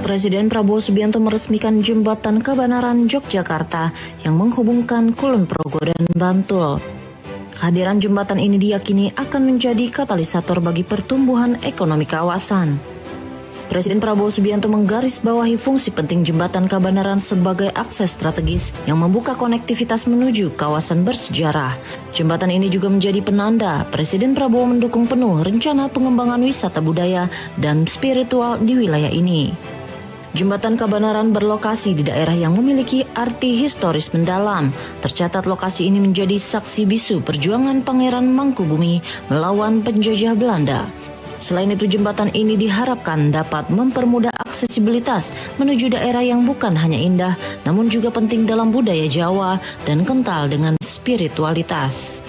Presiden Prabowo Subianto meresmikan jembatan Kabanaran Yogyakarta yang menghubungkan Kulon Progo dan Bantul. Kehadiran jembatan ini diyakini akan menjadi katalisator bagi pertumbuhan ekonomi kawasan. Presiden Prabowo Subianto menggarisbawahi fungsi penting jembatan Kabanaran sebagai akses strategis yang membuka konektivitas menuju kawasan bersejarah. Jembatan ini juga menjadi penanda Presiden Prabowo mendukung penuh rencana pengembangan wisata budaya dan spiritual di wilayah ini. Jembatan Kabanaran berlokasi di daerah yang memiliki arti historis mendalam. Tercatat lokasi ini menjadi saksi bisu perjuangan Pangeran Mangkubumi melawan penjajah Belanda. Selain itu, jembatan ini diharapkan dapat mempermudah aksesibilitas menuju daerah yang bukan hanya indah, namun juga penting dalam budaya Jawa dan kental dengan spiritualitas.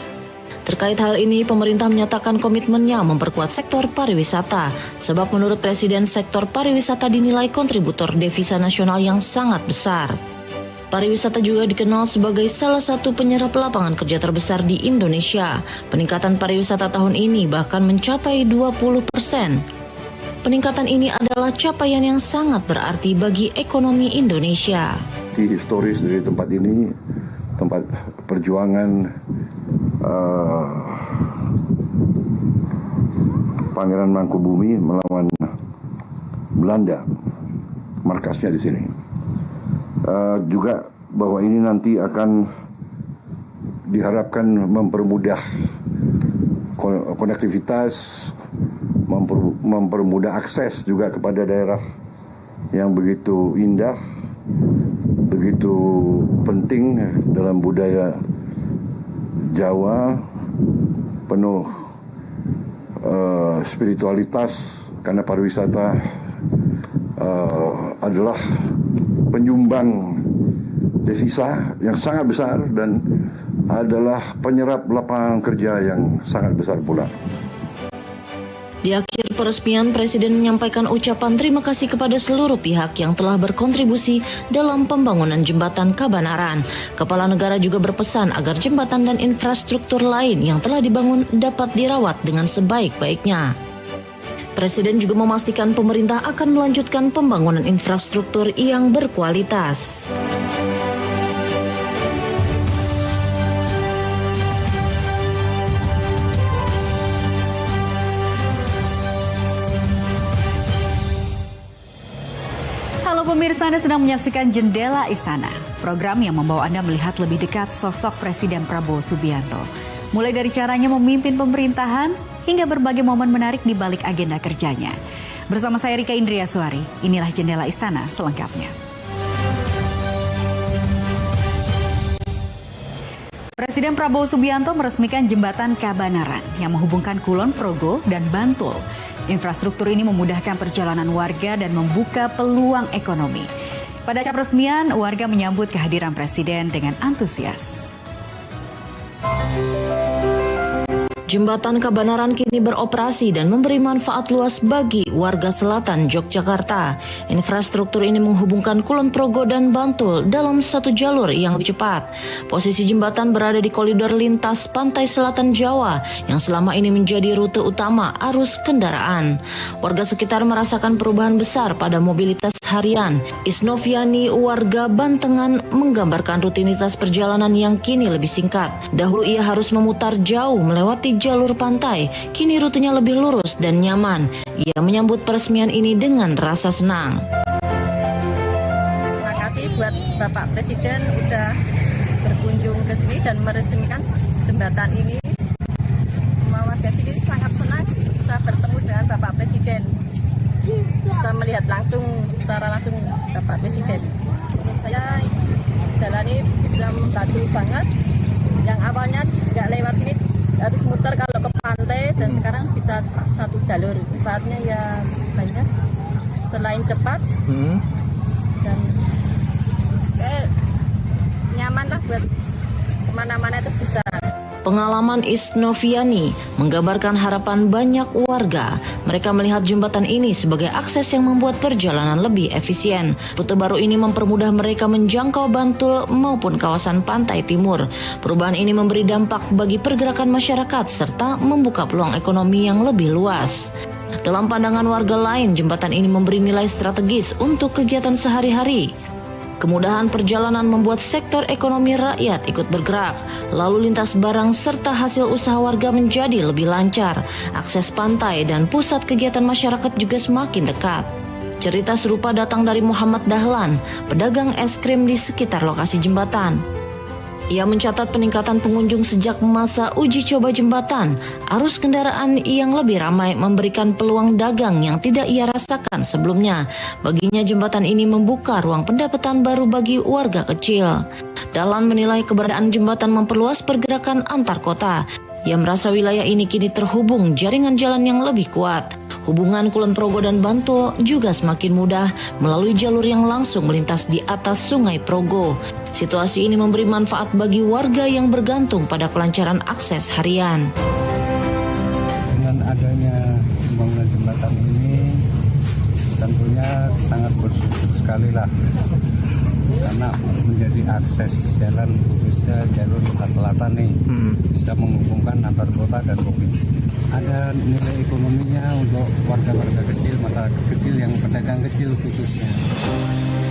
Terkait hal ini, pemerintah menyatakan komitmennya memperkuat sektor pariwisata, sebab menurut Presiden, sektor pariwisata dinilai kontributor devisa nasional yang sangat besar. Pariwisata juga dikenal sebagai salah satu penyerap lapangan kerja terbesar di Indonesia. Peningkatan pariwisata tahun ini bahkan mencapai 20%. Peningkatan ini adalah capaian yang sangat berarti bagi ekonomi Indonesia. Historis dari tempat ini, tempat perjuangan Pangeran Mangkubumi melawan Belanda, markasnya di sini. Juga bahwa ini nanti akan diharapkan mempermudah konektivitas, mempermudah akses juga kepada daerah yang begitu indah, begitu penting dalam budaya Jawa, penuh spiritualitas, karena pariwisata adalah penyumbang devisa yang sangat besar dan adalah penyerap lapangan kerja yang sangat besar pula. Di akhir peresmian, Presiden menyampaikan ucapan terima kasih kepada seluruh pihak yang telah berkontribusi dalam pembangunan jembatan Kabanaran. Kepala negara juga berpesan agar jembatan dan infrastruktur lain yang telah dibangun dapat dirawat dengan sebaik-baiknya. Presiden juga memastikan pemerintah akan melanjutkan pembangunan infrastruktur yang berkualitas. Halo pemirsa, Anda sedang menyaksikan Jendela Istana, program yang membawa Anda melihat lebih dekat sosok Presiden Prabowo Subianto. Mulai dari caranya memimpin pemerintahan, hingga berbagai momen menarik di balik agenda kerjanya. Bersama saya Rika Indriaswari, inilah Jendela Istana selengkapnya. Presiden Prabowo Subianto meresmikan jembatan Kabanaran yang menghubungkan Kulon Progo dan Bantul. Infrastruktur ini memudahkan perjalanan warga dan membuka peluang ekonomi. Pada acara peresmian, warga menyambut kehadiran Presiden dengan antusias. Jembatan Kabanaran kini beroperasi dan memberi manfaat luas bagi warga selatan Yogyakarta. Infrastruktur ini menghubungkan Kulon Progo dan Bantul dalam satu jalur yang lebih cepat. Posisi jembatan berada di koridor lintas pantai selatan Jawa yang selama ini menjadi rute utama arus kendaraan. Warga sekitar merasakan perubahan besar pada mobilitas harian. Isnoviani, warga Bantengan, menggambarkan rutinitas perjalanan yang kini lebih singkat. Dahulu ia harus memutar jauh melewati jalur pantai, kini rutenya lebih lurus dan nyaman. Ia menyambut peresmian ini dengan rasa senang. Terima kasih buat Bapak Presiden udah berkunjung ke sini dan meresmikan jembatan ini. Semua warga sini sangat senang bisa bertemu dengan Bapak Presiden, bisa melihat langsung, secara langsung Bapak Presiden. Menurut saya jalan ini bisa membantu banget. Yang awalnya nggak lewat sini, harus muter kalau ke pantai, dan sekarang bisa satu jalur. Manfaatnya ya banyak, selain cepat dan nyaman lah buat kemana-mana itu bisa. Pengalaman Isnoviani menggambarkan harapan banyak warga. Mereka melihat jembatan ini sebagai akses yang membuat perjalanan lebih efisien. Rute baru ini mempermudah mereka menjangkau Bantul maupun kawasan pantai timur. Perubahan ini memberi dampak bagi pergerakan masyarakat serta membuka peluang ekonomi yang lebih luas. Dalam pandangan warga lain, jembatan ini memberi nilai strategis untuk kegiatan sehari-hari. Kemudahan perjalanan membuat sektor ekonomi rakyat ikut bergerak. Lalu lintas barang serta hasil usaha warga menjadi lebih lancar. Akses pantai dan pusat kegiatan masyarakat juga semakin dekat. Cerita serupa datang dari Muhammad Dahlan, pedagang es krim di sekitar lokasi jembatan. Ia mencatat peningkatan pengunjung sejak masa uji coba jembatan. Arus kendaraan yang lebih ramai memberikan peluang dagang yang tidak ia rasakan sebelumnya. Baginya jembatan ini membuka ruang pendapatan baru bagi warga kecil. Dahlan menilai keberadaan jembatan memperluas pergerakan antar kota. Ia merasa wilayah ini kini terhubung jaringan jalan yang lebih kuat. Hubungan Kulon Progo dan Bantul juga semakin mudah melalui jalur yang langsung melintas di atas Sungai Progo. Situasi ini memberi manfaat bagi warga yang bergantung pada kelancaran akses harian. Dengan adanya pembangunan jembatan ini tentunya sangat bersyukur sekali lah, karena menjadi akses jalan khususnya jalur lintas selatan nih bisa menghubungkan antar kota dan provinsi. Ada nilai ekonominya untuk warga-warga kecil, masyarakat kecil yang pedagang kecil khususnya.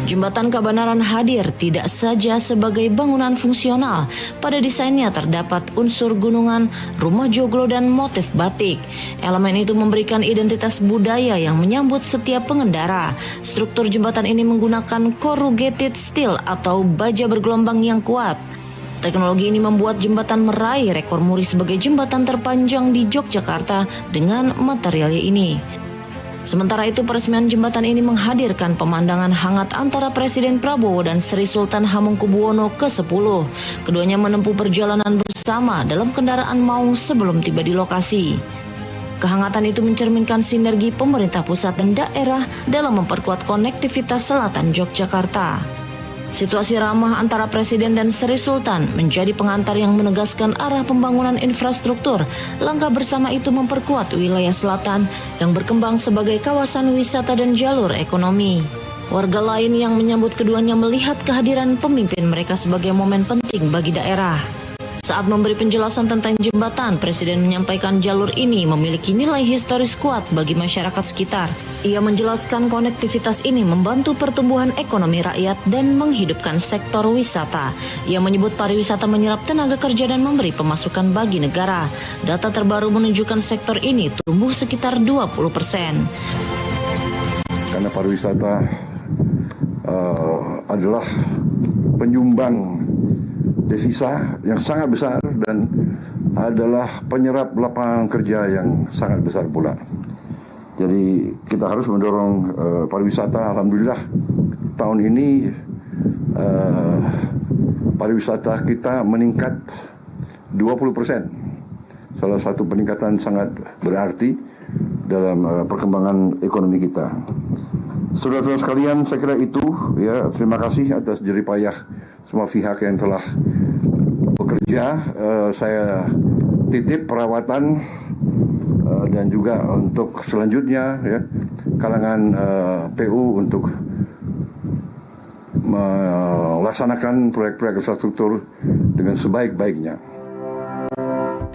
Jembatan Kabanaran hadir tidak saja sebagai bangunan fungsional. Pada desainnya terdapat unsur gunungan, rumah joglo dan motif batik. Elemen itu memberikan identitas budaya yang menyambut setiap pengendara. Struktur jembatan ini menggunakan corrugated steel atau baja bergelombang yang kuat. Teknologi ini membuat jembatan meraih rekor muri sebagai jembatan terpanjang di Yogyakarta dengan materialnya ini. Sementara itu, peresmian jembatan ini menghadirkan pemandangan hangat antara Presiden Prabowo dan Sri Sultan Hamengkubuwono ke-10. Keduanya menempuh perjalanan bersama dalam kendaraan maung sebelum tiba di lokasi. Kehangatan itu mencerminkan sinergi pemerintah pusat dan daerah dalam memperkuat konektivitas selatan Yogyakarta. Situasi ramah antara Presiden dan Sri Sultan menjadi pengantar yang menegaskan arah pembangunan infrastruktur. Langkah bersama itu memperkuat wilayah selatan yang berkembang sebagai kawasan wisata dan jalur ekonomi. Warga lain yang menyambut keduanya melihat kehadiran pemimpin mereka sebagai momen penting bagi daerah. Saat memberi penjelasan tentang jembatan, Presiden menyampaikan jalur ini memiliki nilai historis kuat bagi masyarakat sekitar. Ia menjelaskan konektivitas ini membantu pertumbuhan ekonomi rakyat dan menghidupkan sektor wisata. Ia menyebut pariwisata menyerap tenaga kerja dan memberi pemasukan bagi negara. Data terbaru menunjukkan sektor ini tumbuh sekitar 20%. Karena pariwisata adalah penyumbang devisa yang sangat besar dan adalah penyerap lapangan kerja yang sangat besar pula. Jadi kita harus mendorong pariwisata. Alhamdulillah tahun ini pariwisata kita meningkat 20%. Salah satu peningkatan sangat berarti dalam perkembangan ekonomi kita. Saudara-saudara sekalian, saya kira itu ya. Terima kasih atas jeripayah semua pihak yang telah bekerja. Saya titip perawatan dan juga untuk selanjutnya ya, kalangan PU untuk melaksanakan proyek-proyek infrastruktur dengan sebaik-baiknya.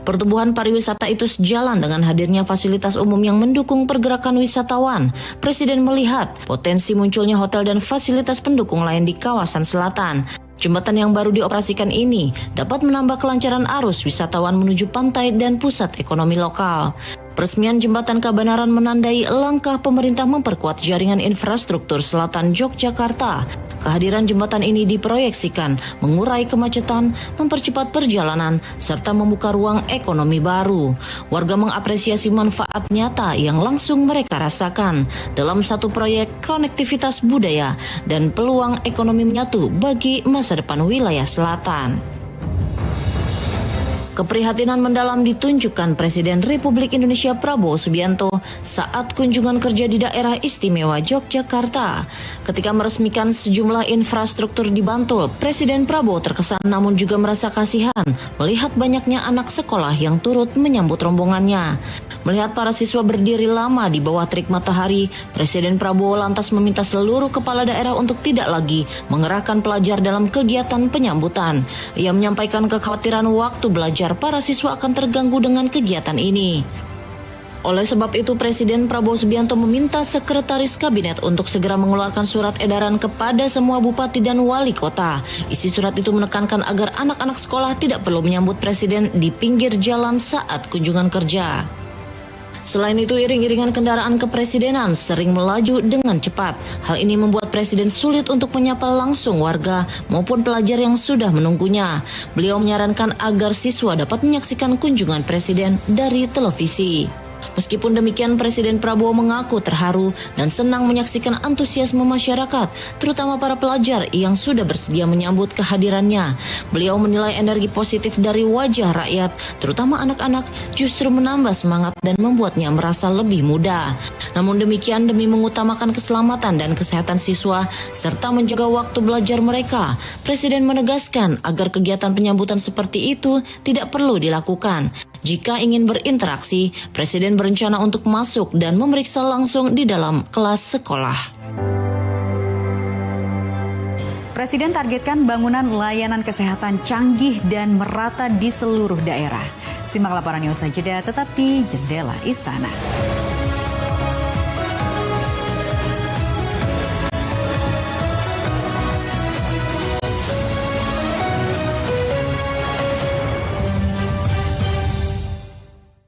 Pertumbuhan pariwisata itu sejalan dengan hadirnya fasilitas umum yang mendukung pergerakan wisatawan. Presiden melihat potensi munculnya hotel dan fasilitas pendukung lain di kawasan selatan. Jembatan yang baru dioperasikan ini dapat menambah kelancaran arus wisatawan menuju pantai dan pusat ekonomi lokal. Peresmian jembatan Kabanaran menandai langkah pemerintah memperkuat jaringan infrastruktur selatan Yogyakarta. Kehadiran jembatan ini diproyeksikan mengurai kemacetan, mempercepat perjalanan, serta membuka ruang ekonomi baru. Warga mengapresiasi manfaat nyata yang langsung mereka rasakan dalam satu proyek konektivitas budaya dan peluang ekonomi menyatu bagi masa depan wilayah selatan. Keprihatinan mendalam ditunjukkan Presiden Republik Indonesia Prabowo Subianto saat kunjungan kerja di daerah istimewa Yogyakarta. Ketika meresmikan sejumlah infrastruktur di Bantul, Presiden Prabowo terkesan namun juga merasa kasihan melihat banyaknya anak sekolah yang turut menyambut rombongannya. Melihat para siswa berdiri lama di bawah terik matahari, Presiden Prabowo lantas meminta seluruh kepala daerah untuk tidak lagi mengerahkan pelajar dalam kegiatan penyambutan. Ia menyampaikan kekhawatiran waktu belajar para siswa akan terganggu dengan kegiatan ini. Oleh sebab itu, Presiden Prabowo Subianto meminta Sekretaris Kabinet untuk segera mengeluarkan surat edaran kepada semua bupati dan wali kota. Isi surat itu menekankan agar anak-anak sekolah tidak perlu menyambut Presiden di pinggir jalan saat kunjungan kerja. Selain itu, iring-iringan kendaraan kepresidenan sering melaju dengan cepat. Hal ini membuat Presiden sulit untuk menyapa langsung warga maupun pelajar yang sudah menunggunya. Beliau menyarankan agar siswa dapat menyaksikan kunjungan Presiden dari televisi. Meskipun demikian, Presiden Prabowo mengaku terharu dan senang menyaksikan antusiasme masyarakat, terutama para pelajar yang sudah bersedia menyambut kehadirannya. Beliau menilai energi positif dari wajah rakyat, terutama anak-anak, justru menambah semangat dan membuatnya merasa lebih muda. Namun demikian, demi mengutamakan keselamatan dan kesehatan siswa, serta menjaga waktu belajar mereka, Presiden menegaskan agar kegiatan penyambutan seperti itu tidak perlu dilakukan. Jika ingin berinteraksi, Presiden berencana untuk masuk dan memeriksa langsung di dalam kelas sekolah. Presiden targetkan bangunan layanan kesehatan canggih dan merata di seluruh daerah. Simak laporannya usai jeda, tetap di Jendela Istana.